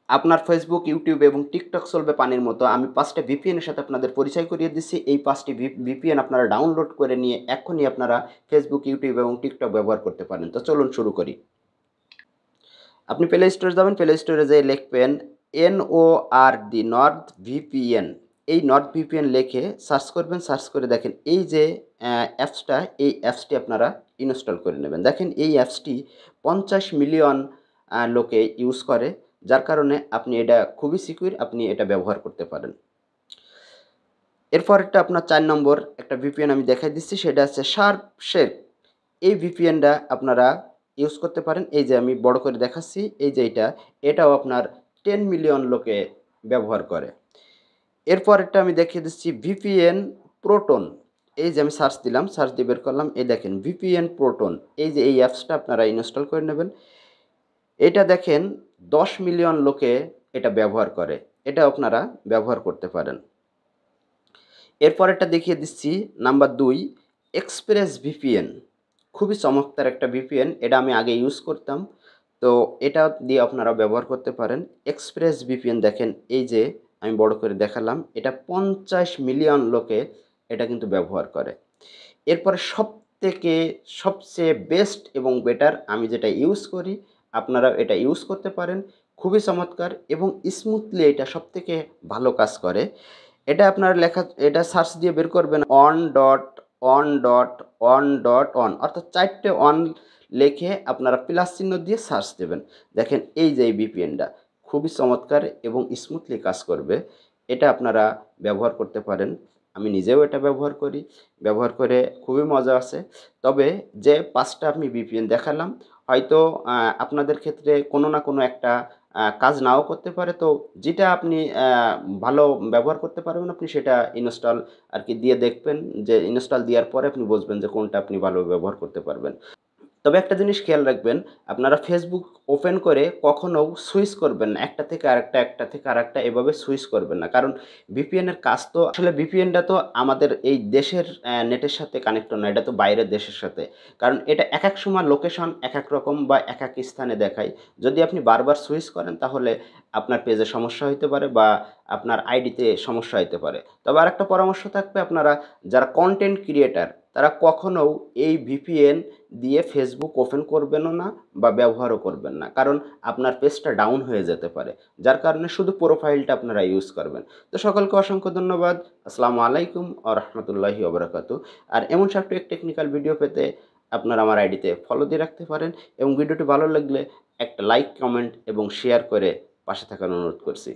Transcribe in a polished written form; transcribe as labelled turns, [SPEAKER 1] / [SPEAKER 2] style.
[SPEAKER 1] আপনার Facebook, YouTube এবং TikTok চলবে পানির মতো। আমি ৫টা ভিপিএন এর সাথে আপনাদের পরিচয় করিয়ে দিচ্ছি। এই ৫টি ভিপিএন আপনারা ডাউনলোড করে নিয়ে এখনই আপনারা ফেসবুক, ইউটিউব এবং টিকটক ব্যবহার করতে পারেন। তো চলুন শুরু করি। আপনি প্লে স্টোরে যাবেন, প্লে স্টোরে যেয়ে লিখবেন NORD নর্থ ভিপিএন। এই নর্থ ভিপিএন লিখে সার্চ করবেন, সার্চ করে দেখেন এই যে অ্যাপসটা, এই অ্যাপসটি আপনারা ইনস্টল করে নেবেন। দেখেন এই অ্যাপসটি ৫০ মিলিয়ন লোকে ইউজ করে, যার কারণে আপনি এটা খুবই সিকিউর, আপনি এটা ব্যবহার করতে পারেন। এরপর একটা আপনার ৪ নম্বর একটা ভিপিএন আমি দেখাই দিচ্ছি, সেটা হচ্ছে শার্পশের। এই ভিপিএনটা আপনারা ইউজ করতে পারেন। এই যে আমি বড় করে দেখাচ্ছি, এই যে এটাও আপনার 10 মিলিয়ন লোকে ব্যবহার করে। এরপরেরটা আমি দেখিয়ে দিচ্ছি ভিপিএন প্রোটন। এই যে আমি সার্চ দিলাম, সার্চ দিয়ে বের করলাম, এই দেখেন ভিপিএন প্রোটন। এই যে এই অ্যাপসটা আপনারা ইনস্টল করে নেবেন। এটা দেখেন ১০ মিলিয়ন লোকে এটা ব্যবহার করে। এটাও আপনারা ব্যবহার করতে পারেন। এরপরেরটা দেখিয়ে দিচ্ছি নাম্বার ২, এক্সপ্রেস ভিপিএন। খুবই চমৎকার একটা ভিপিএন, এটা আমি আগে ইউজ করতাম। তো এটা দিয়ে আপনারা ব্যবহার করতে পারেন। এক্সপ্রেস ভিপিএন দেখেন এই যে আমি বড় করে দেখালাম, এটা ৫০ মিলিয়ন লোকে এটা কিন্তু ব্যবহার করে। এরপরে সবথেকে সবচেয়ে বেস্ট এবং বেটার আমি যেটা ইউজ করি, আপনারা এটা ইউজ করতে পারেন। খুবই চমৎকার এবং স্মুথলি এটা সবথেকে ভালো কাজ করে। এটা আপনার লেখা, এটা সার্চ দিয়ে বের করবেন on.on.on.on, অর্থাৎ ৪টে অন লিখে আপনারা প্লাস চিহ্ন দিয়ে সার্চ দেবেন। দেখেন এই যে এই ভিপিএনটা খুবই চমৎকার এবং স্মুথলি কাজ করবে। এটা আপনারা ব্যবহার করতে পারেন। আমি নিজেও এটা ব্যবহার করি। ব্যবহার করে খুবই মজা আছে। তবে যে ৫টা আমি ভিপিএন দেখালাম, হয়তো আপনাদের ক্ষেত্রে কোনো না কোনো একটা কাজ নাও করতে পারে। তো যেটা আপনি ভালো ব্যবহার করতে পারবেন, আপনি সেটা ইনস্টল আরকি দিয়ে দেখবেন, যে ইনস্টল দেওয়ার পরে আপনি বুঝবেন যে কোনটা আপনি ভালো ব্যবহার করতে পারবেন। তবে একটা জিনিস খেয়াল রাখবেন, আপনারা ফেসবুক ওপেন করে কখনো সুইচ করবেন না। একটা থেকে আরেকটা, একটা থেকে আরেকটা এভাবে সুইচ করবেন না। কারণ ভিপিএন এর কাজ তো আসলে, ভিপিএনটা তো আমাদের এই দেশের নেটের সাথে কানেক্টেড না, এটা তো বাইরের দেশের সাথে। কারণ এটা একেক সময় লোকেশন একেক রকম বা একেক স্থানে দেখায়। যদি আপনি বারবার সুইচ করেন তাহলে আপনার পেজে সমস্যা হইতে পারে বা আপনার আইডিতে সমস্যা হইতে পারে। তবে আরেকটা পরামর্শ থাকবে, আপনারা যারা কনটেন্ট ক্রিয়েটর তারা কখনোও এই ভিপিএন দিয়ে ফেসবুক ওপেন করবেনও না বা ব্যবহারও করবেন না। কারণ আপনার পেজটা ডাউন হয়ে যেতে পারে। যার কারণে শুধু প্রোফাইলটা আপনারা ইউজ করবেন। তো সকলকে অসংখ্য ধন্যবাদ। আসসালামু আলাইকুম ওয়া রাহমাতুল্লাহি ওয়া বারাকাতুহু। আর এমন সফটওয়্যার টেকনিক্যাল ভিডিও পেতে আপনারা আমার আইডিতে ফলো দিয়ে রাখতে পারেন এবং ভিডিওটি ভালো লাগলে একটা লাইক, কমেন্ট এবং শেয়ার করে পাশে থাকার অনুরোধ করছি।